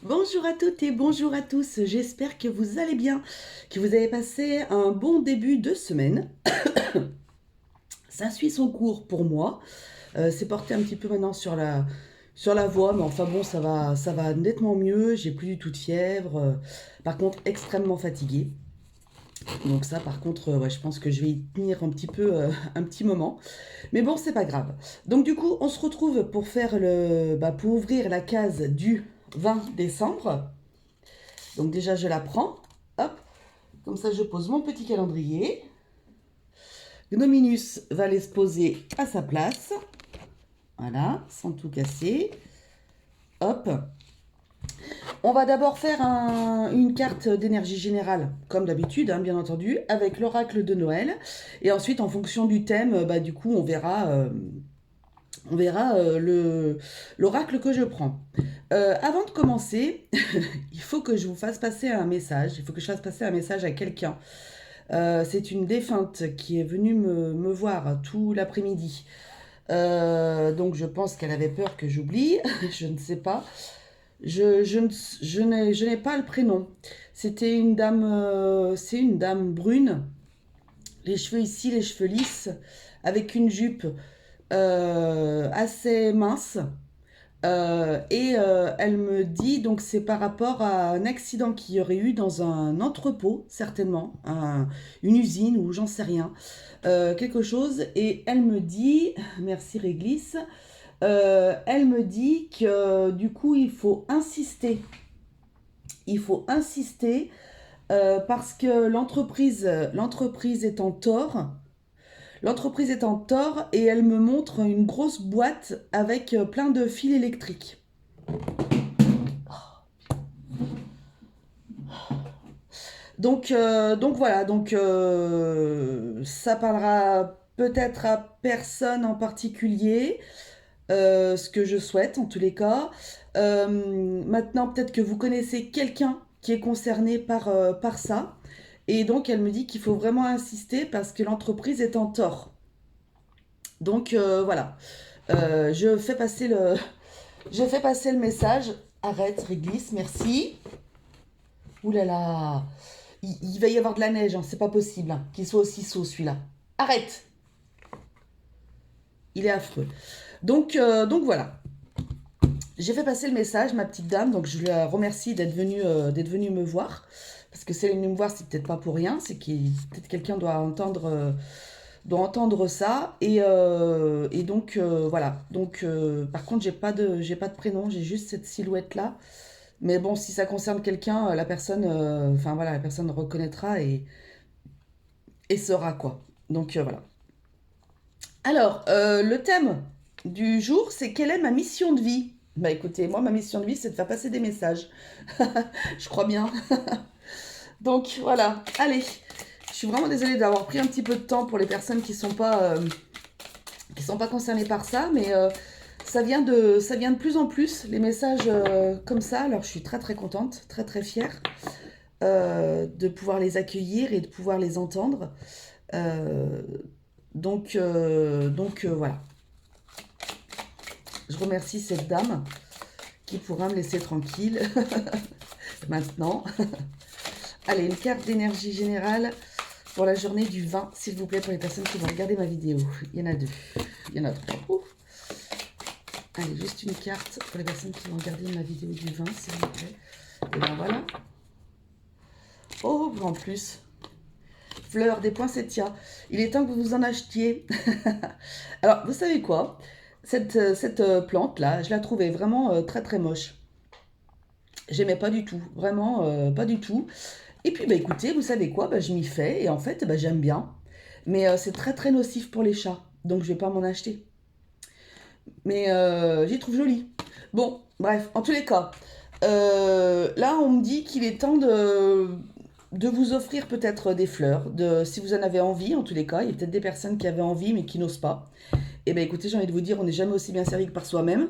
Bonjour à toutes et bonjour à tous, j'espère que vous allez bien, que vous avez passé un bon début de semaine. Ça suit son cours pour moi, c'est porté un petit peu maintenant sur la voix, mais enfin bon, ça va nettement mieux, j'ai plus du tout de fièvre, par contre extrêmement fatiguée. Donc ça par contre, ouais, je pense que je vais y tenir un petit peu, un petit moment. Mais bon, c'est pas grave. Donc du coup, on se retrouve pour faire pour ouvrir la case du 20 décembre. Donc déjà, je la prends. Hop, comme ça, je pose mon petit calendrier. Gnominus va aller se poser à sa place. Voilà, sans tout casser. Hop. On va d'abord faire une carte d'énergie générale, comme d'habitude, hein, bien entendu, avec l'oracle de Noël. Et ensuite, en fonction du thème, du coup, on verra l'oracle que je prends. Avant de commencer, il faut que je vous fasse passer un message. Il faut que je fasse passer un message à quelqu'un. C'est une défunte qui est venue me voir tout l'après-midi. Donc je pense qu'elle avait peur que j'oublie. Je ne sais pas. Je n'ai pas le prénom. C'était une dame, c'est une dame brune, les cheveux ici, les cheveux lisses, avec une jupe assez mince. Elle me dit, donc c'est par rapport à un accident qu'il y aurait eu dans un entrepôt, certainement, une usine ou j'en sais rien, quelque chose. Et elle me dit, merci Réglisse, elle me dit que du coup il faut insister. Il faut insister parce que l'entreprise est en tort. L'entreprise est en tort et elle me montre une grosse boîte avec plein de fils électriques. Donc voilà, ça parlera peut-être à personne en particulier, ce que je souhaite en tous les cas. Maintenant, peut-être que vous connaissez quelqu'un qui est concerné par ça. Et donc, elle me dit qu'il faut vraiment insister parce que l'entreprise est en tort. Donc voilà, je fais passer je fais passer le message. Arrête, réglisse, merci. Ouh là là, il va y avoir de la neige, hein, c'est pas possible hein, qu'il soit aussi saut celui-là. Arrête, il est affreux. Donc voilà, j'ai fait passer le message, ma petite dame, donc je la remercie d'être venue me voir. Parce que si elle est venue me voir, c'est peut-être pas pour rien, c'est que peut-être quelqu'un doit entendre ça. Et donc voilà. Donc par contre, j'ai pas de prénom, j'ai juste cette silhouette-là. Mais bon, si ça concerne quelqu'un, la personne, enfin voilà, la personne reconnaîtra et saura quoi. Donc voilà. Alors, le thème du jour, c'est quelle est ma mission de vie? Bah écoutez, moi, ma mission de vie, c'est de faire passer des messages. Je crois bien. Donc voilà, allez. Je suis vraiment désolée d'avoir pris un petit peu de temps pour les personnes qui sont pas concernées par ça, mais ça vient de plus en plus, les messages comme ça. Alors je suis très très contente, très très fière de pouvoir les accueillir et de pouvoir les entendre. Euh, voilà. Je remercie cette dame qui pourra me laisser tranquille maintenant. Allez, une carte d'énergie générale pour la journée du 20, s'il vous plaît, pour les personnes qui vont regarder ma vidéo. Il y en a deux. Il y en a trois. Ouf. Allez, juste une carte pour les personnes qui vont regarder ma vidéo du 20, s'il vous plaît. Et ben voilà. Oh, en plus. Fleurs, des poinsettias. Il est temps que vous vous en achetiez. Alors, vous savez quoi? Cette plante-là, je la trouvais vraiment très très moche. J'aimais pas du tout. Vraiment, pas du tout. Et puis, bah écoutez, vous savez quoi? Bah, je m'y fais. Et en fait, bah, j'aime bien. Mais c'est très très nocif pour les chats. Donc, je vais pas m'en acheter. Mais j'y trouve joli. Bon, bref, en tous les cas, là, on me dit qu'il est temps de vous offrir peut-être des fleurs, si vous en avez envie, en tous les cas. Il y a peut-être des personnes qui avaient envie, mais qui n'osent pas. Eh bien, écoutez, j'ai envie de vous dire, on n'est jamais aussi bien servi que par soi-même.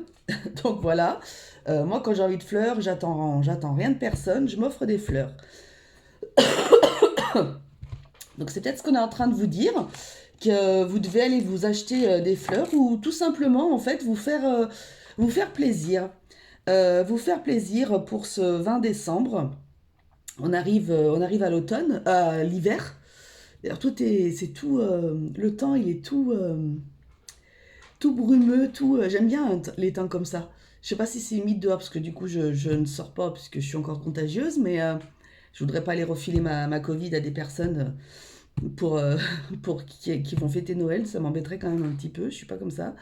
Donc voilà. Moi, quand j'ai envie de fleurs, j'attends rien de personne, je m'offre des fleurs. Donc c'est peut-être ce qu'on est en train de vous dire, que vous devez aller vous acheter des fleurs ou tout simplement, en fait, vous faire plaisir. Vous faire plaisir pour ce 20 décembre. On arrive à l'automne, à l'hiver. Alors c'est tout, le temps il est tout brumeux, tout. J'aime bien les temps comme ça. Je sais pas si c'est humide dehors parce que du coup je ne sors pas puisque je suis encore contagieuse, mais je voudrais pas aller refiler ma Covid à des personnes pour, pour qui vont fêter Noël. Ça m'embêterait quand même un petit peu. Je suis pas comme ça.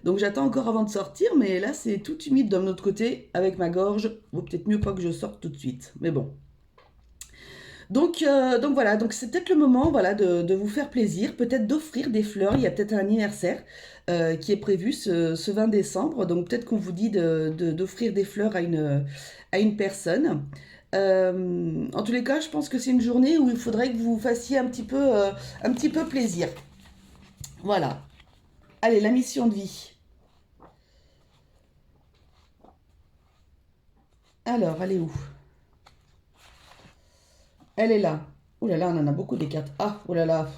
Donc j'attends encore avant de sortir, mais là c'est tout humide de l'autre côté avec ma gorge. Vaut peut-être mieux pas que je sorte tout de suite. Mais bon. Donc voilà, donc c'est peut-être le moment voilà, de vous faire plaisir, peut-être d'offrir des fleurs. Il y a peut-être un anniversaire qui est prévu ce 20 décembre, donc peut-être qu'on vous dit d'offrir des fleurs à une personne. En tous les cas, je pense que c'est une journée où il faudrait que vous fassiez un petit peu plaisir. Voilà. Allez, la mission de vie. Alors, elle est où? Elle est là. Oh là là, on en a beaucoup des cartes. Ah, oh là là.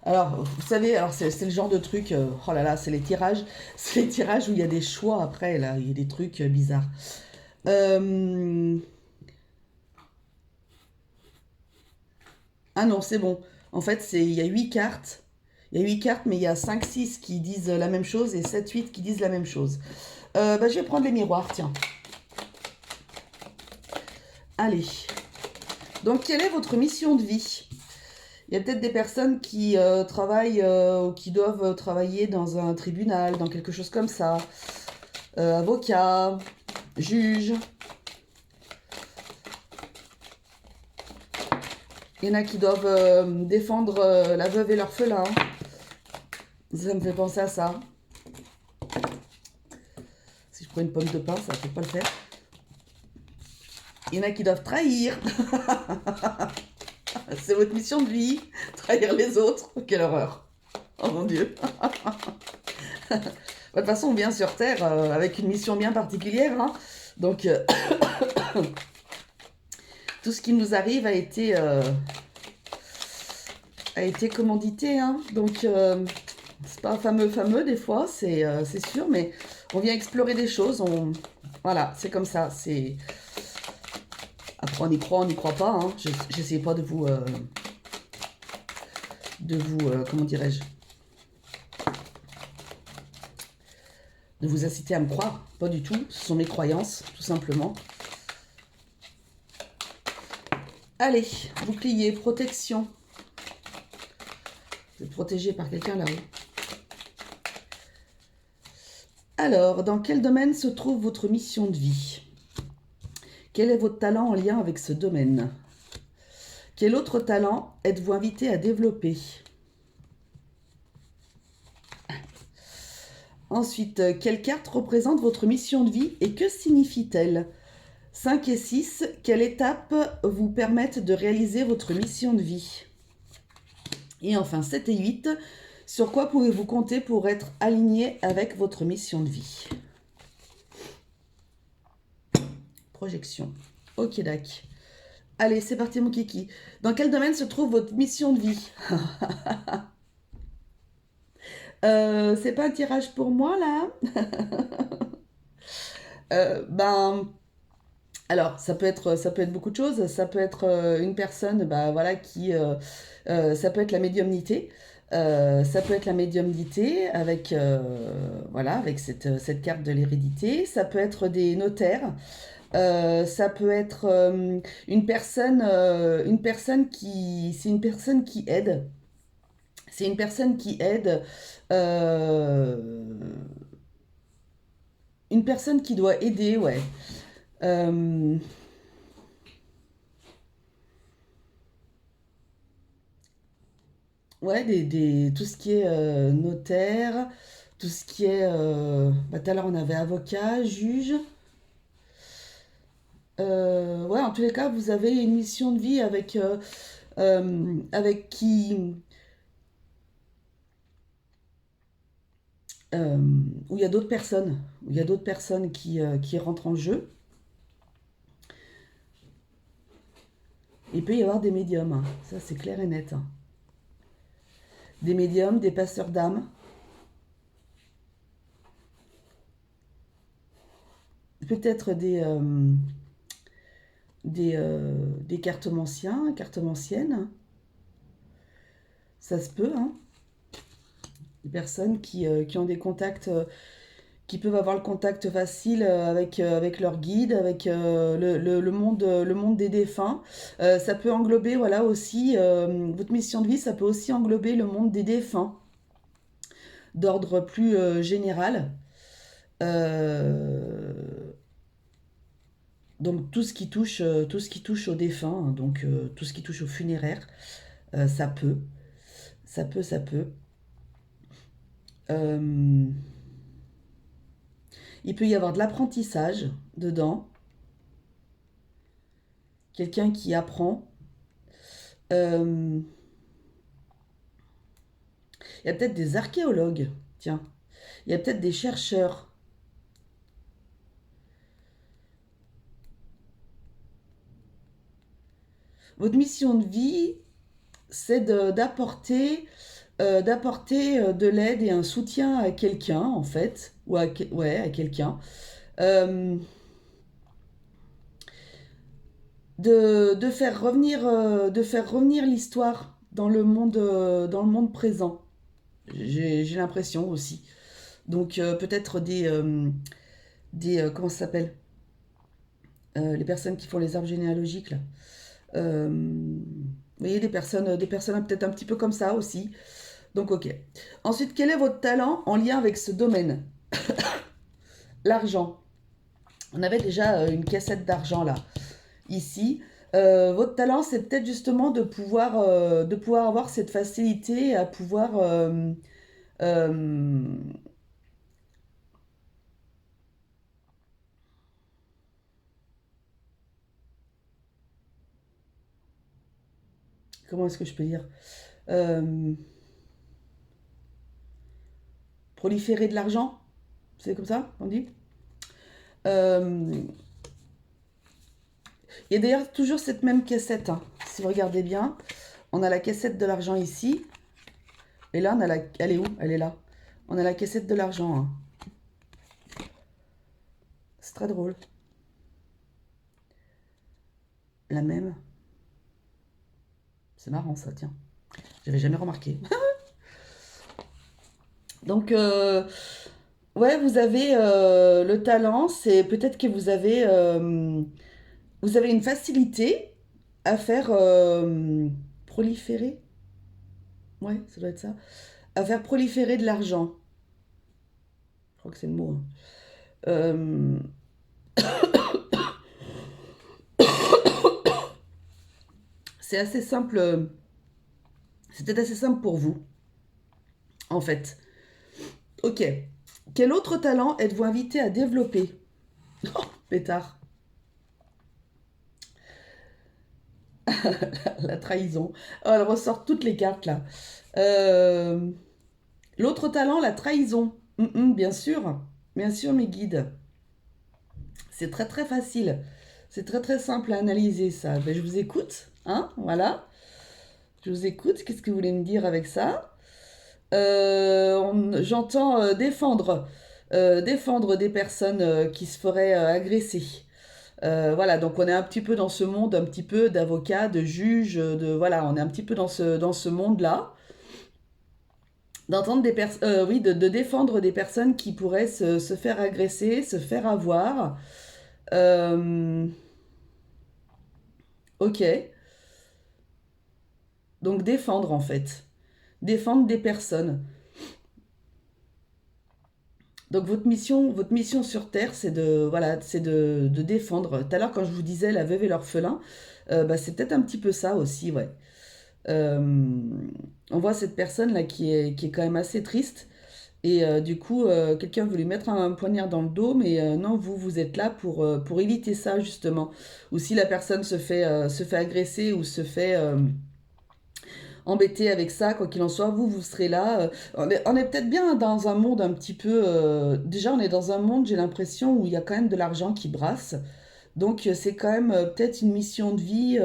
Alors, vous savez, alors c'est le genre de truc, oh là là, c'est les tirages, c'est les tirages où il y a des choix après, là, il y a des trucs bizarres. Euh, Ah non, c'est bon. En fait, il y a 8 cartes. Il y a 8 cartes, mais il y a 5 6 qui disent la même chose et 7 8 qui disent la même chose. Bah, je vais prendre les miroirs, tiens. Allez. Donc, quelle est votre mission de vie? Il y a peut-être des personnes qui travaillent ou qui doivent travailler dans un tribunal, dans quelque chose comme ça. Avocat, juge. Il y en a qui doivent défendre la veuve et l'orphelin. Ça me fait penser à ça. Si je prends une pomme de pain, ça ne peut pas le faire. Il y en a qui doivent trahir. C'est votre mission de vie. Trahir les autres. Quelle horreur. Oh mon Dieu. De toute façon, on vient sur Terre avec une mission bien particulière. Hein. Donc, tout ce qui nous arrive a été commandité. Hein. Donc, c'est pas fameux des fois, c'est sûr, mais on vient explorer des choses. Voilà, c'est comme ça. Après, on y croit pas. Hein. J'essaie pas comment dirais-je, de vous inciter à me croire. Pas du tout. Ce sont mes croyances, tout simplement. Allez, bouclier, protection. Vous êtes protégé par quelqu'un là-haut. Alors, dans quel domaine se trouve votre mission de vie? Quel est votre talent en lien avec ce domaine? Quel autre talent êtes-vous invité à développer? Ensuite, quelle carte représente votre mission de vie et que signifie-t-elle? 5 et 6, quelle étape vous permettent de réaliser votre mission de vie? Et enfin, 7 et 8, sur quoi pouvez-vous compter pour être aligné avec votre mission de vie? Projection. Ok, dac. Allez, c'est parti mon kiki. Dans quel domaine se trouve votre mission de vie? C'est pas un tirage pour moi là. Ben, alors ça peut être beaucoup de choses. Ça peut être une personne, bah voilà, ça peut être la médiumnité. Ça peut être la médiumnité avec voilà avec cette carte de l'hérédité. Ça peut être des notaires. Ça peut être une personne qui, c'est une personne qui aide. C'est une personne qui aide, euh, une personne qui doit aider, ouais. Euh, ouais, tout ce qui est notaire, tout ce qui est, bah, tout à l'heure on avait avocat, juge. Ouais, en tous les cas, vous avez une mission de vie avec qui, euh, où il y a d'autres personnes, où il y a d'autres personnes qui rentrent en jeu. Il peut y avoir des médiums, hein. Ça c'est clair et net. Hein. Des médiums, des passeurs d'âme. peut-être des cartomanciens, cartomanciennes. Ça se peut, hein. Des personnes qui ont des contacts, qui peuvent avoir le contact facile avec leur guide, avec le monde des défunts. Ça peut englober, voilà, aussi, votre mission de vie, ça peut aussi englober le monde des défunts, d'ordre plus général. Euh, donc tout ce qui touche aux défunts, hein, donc tout ce qui touche aux funéraires, ça peut, ça peut. Euh, il peut y avoir de l'apprentissage dedans, quelqu'un qui apprend. Euh, il y a peut-être des archéologues, tiens. Il y a peut-être des chercheurs. Votre mission de vie, c'est d'apporter de l'aide et un soutien à quelqu'un, en fait, ou ouais, à quelqu'un. Euh, de faire revenir l'histoire dans le monde présent. J'ai l'impression aussi. Donc peut-être comment ça s'appelle? Les personnes qui font les arbres généalogiques là. Vous voyez, des personnes peut-être un petit peu comme ça aussi. Donc ok. Ensuite, quel est votre talent en lien avec ce domaine? L'argent. On avait déjà une cassette d'argent là, ici. Votre talent, c'est peut-être justement de pouvoir avoir cette facilité à pouvoir euh, comment est-ce que je peux dire? Euh, Proliférer de l'argent, c'est comme ça on dit. Euh, il y a d'ailleurs toujours cette même cassette, hein. Si vous regardez bien, on a la cassette de l'argent ici, et là elle est où? Elle est là. On a la cassette de l'argent, hein. C'est très drôle. La même. C'est marrant ça, tiens. J'avais jamais remarqué. Donc, ouais, vous avez le talent, c'est peut-être que vous avez une facilité à faire proliférer. Ouais, ça doit être ça. À faire proliférer de l'argent. Je crois que c'est le mot, hein. Euh, c'est assez simple. C'est peut-être assez simple pour vous, en fait. Ok. Quel autre talent êtes-vous invité à développer? Oh, pétard. La trahison. Oh, elle ressort toutes les cartes là. Euh, L'autre talent, la trahison. Bien sûr. Bien sûr, mes guides. C'est très très facile. C'est très très simple à analyser ça. Ben, je vous écoute. Hein, voilà. Je vous écoute. Qu'est-ce que vous voulez me dire avec ça? J'entends défendre des personnes qui se feraient agresser. Voilà, donc on est un petit peu dans ce monde, un petit peu d'avocats, de juges, voilà, on est un petit peu dans ce monde-là. D'entendre oui, de défendre des personnes qui pourraient se faire agresser, se faire avoir. Euh, ok, donc défendre en fait. Défendre des personnes. Donc votre mission sur Terre, c'est voilà, c'est de défendre. Tout à l'heure, quand je vous disais la veuve et l'orphelin, bah, c'est peut-être un petit peu ça aussi, ouais. Euh, on voit cette personne là qui est quand même assez triste. Et du coup, quelqu'un veut lui mettre un poignard dans le dos, mais non, vous êtes là pour éviter ça, justement. Ou si la personne se fait agresser ou se fait embêter avec ça, quoi qu'il en soit, vous serez là. On est peut-être bien dans un monde un petit peu... déjà, on est dans un monde, j'ai l'impression, où il y a quand même de l'argent qui brasse. Donc, c'est quand même peut-être une mission de vie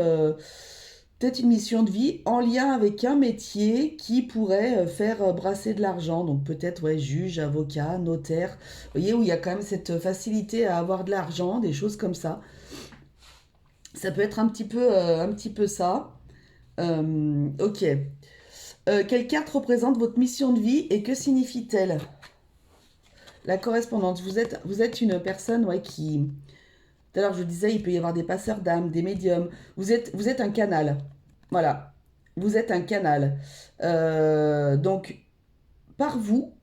peut-être une mission de vie en lien avec un métier qui pourrait faire brasser de l'argent. Donc peut-être ouais, juge, avocat, notaire. Vous voyez, où il y a quand même cette facilité à avoir de l'argent, des choses comme ça. Ça peut être un petit peu ça. Ok. Quelle carte représente votre mission de vie et que signifie-t-elle? La correspondance. Vous êtes une personne ouais, qui... Tout à l'heure, je vous disais, il peut y avoir des passeurs d'âme, des médiums. Vous êtes un canal. Voilà. Vous êtes un canal. Donc, par vous,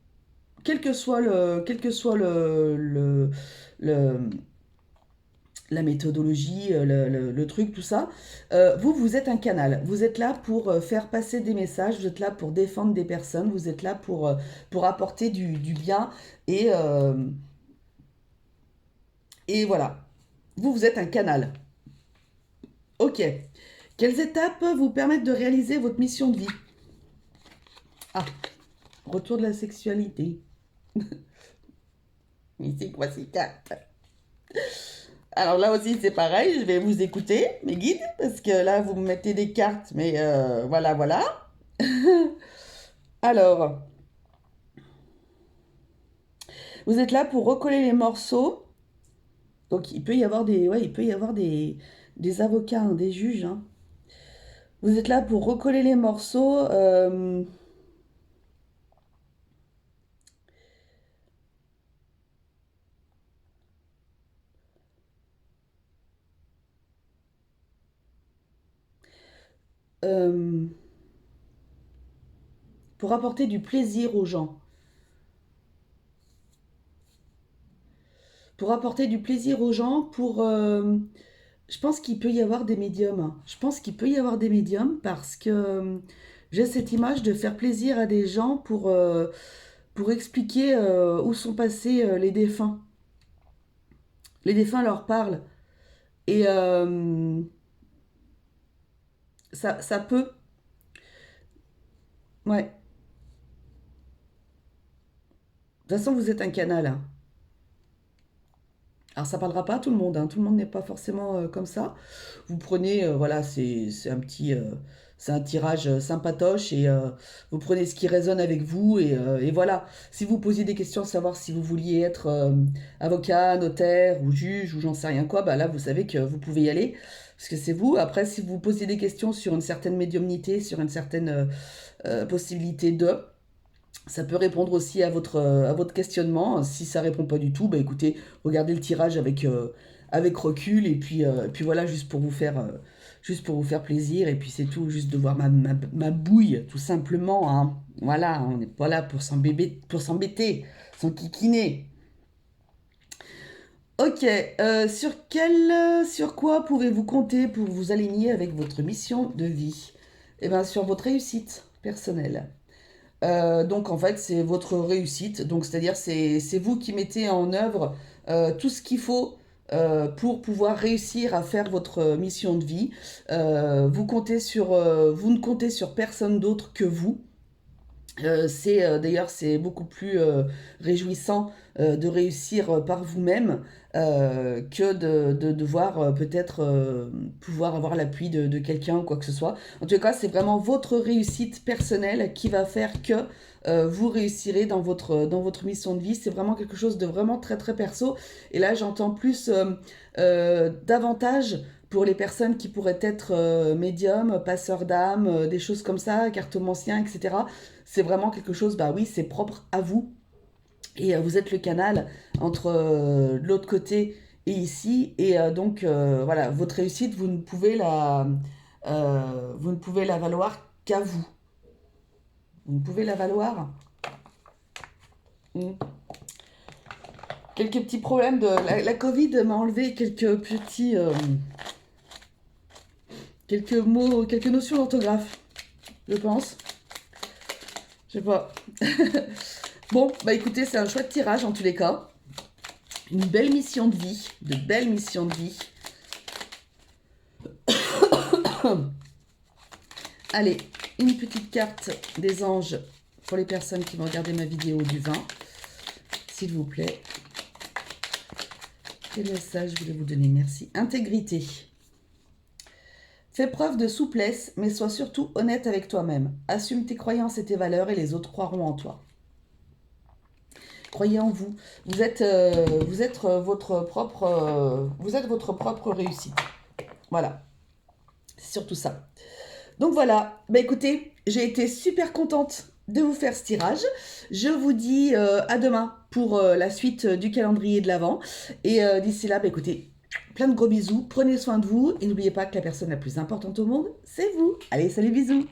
quel que soit le- la méthodologie, le truc, tout ça, vous êtes un canal. Vous êtes là pour faire passer des messages, vous êtes là pour défendre des personnes, vous êtes là pour apporter du bien et, euh, et voilà. Vous êtes un canal. Ok. Quelles étapes vous permettent de réaliser votre mission de vie? Ah, retour de la sexualité. Mais c'est quoi ces cartes? Alors là aussi, c'est pareil, je vais vous écouter, mes guides, parce que là, vous me mettez des cartes, mais voilà, voilà. Alors, vous êtes là pour recoller les morceaux. Donc, il peut y avoir ouais, il peut y avoir des avocats, hein, des juges, hein. Vous êtes là pour recoller les morceaux. Euh, pour apporter du plaisir aux gens. Pour apporter du plaisir aux gens, je pense qu'il peut y avoir des médiums, hein. Je pense qu'il peut y avoir des médiums parce que j'ai cette image de faire plaisir à des gens pour expliquer où sont passés les défunts. Les défunts leur parlent. Et ça peut. Ouais. De toute façon, vous êtes un canal, hein. Alors ça parlera pas à tout le monde, hein. Tout le monde n'est pas forcément comme ça. Vous prenez, voilà, c'est un petit, c'est un tirage sympatoche et vous prenez ce qui résonne avec vous et voilà. Si vous posiez des questions, savoir si vous vouliez être avocat, notaire ou juge ou j'en sais rien quoi, bah là vous savez que vous pouvez y aller parce que c'est vous. Après, si vous posiez des questions sur une certaine médiumnité, sur une certaine possibilité de ça peut répondre aussi à votre questionnement. Si ça répond pas du tout, bah écoutez, regardez le tirage avec recul et puis voilà, juste pour vous faire plaisir. Et puis c'est tout, juste de voir ma bouille, tout simplement, hein. Voilà, on n'est pas là pour s'embêter, s'enquiquiner. Ok, sur quoi pouvez-vous compter pour vous aligner avec votre mission de vie? Eh bien, sur votre réussite personnelle. Donc en fait, c'est votre réussite. Donc c'est-à-dire c'est vous qui mettez en œuvre tout ce qu'il faut pour pouvoir réussir à faire votre mission de vie. Vous ne comptez sur personne d'autre que vous. D'ailleurs c'est beaucoup plus réjouissant de réussir par vous-même que de devoir peut-être pouvoir avoir l'appui de quelqu'un ou quoi que ce soit. En tout cas, c'est vraiment votre réussite personnelle qui va faire que vous réussirez dans votre mission de vie. C'est vraiment quelque chose de vraiment très très perso. Et là, j'entends plus davantage pour les personnes qui pourraient être médiums, passeurs d'âme, des choses comme ça, cartomanciens, etc. C'est vraiment quelque chose, bah oui, c'est propre à vous. Et vous êtes le canal entre l'autre côté et ici. Et voilà, votre réussite, vous ne pouvez la valoir qu'à vous. Vous ne pouvez la valoir. Hmm. Quelques petits problèmes la Covid m'a enlevé quelques petits... quelques mots, quelques notions d'orthographe, je pense. Je sais pas. Bon, bah écoutez, c'est un chouette tirage en tous les cas. Une belle mission de vie, de belles missions de vie. Allez, une petite carte des anges pour les personnes qui vont regarder ma vidéo du 20. S'il vous plaît. Quel message voulez-vous donner? Merci. Intégrité. Fais preuve de souplesse, mais sois surtout honnête avec toi-même. Assume tes croyances et tes valeurs et les autres croiront en toi. Croyez en vous. Vous êtes votre propre réussite. Voilà, c'est surtout ça. Donc voilà, bah écoutez, j'ai été super contente de vous faire ce tirage. Je vous dis à demain pour la suite du calendrier de l'Avent. Et d'ici là, bah écoutez, plein de gros bisous, prenez soin de vous et n'oubliez pas que la personne la plus importante au monde, c'est vous. Allez, salut, bisous.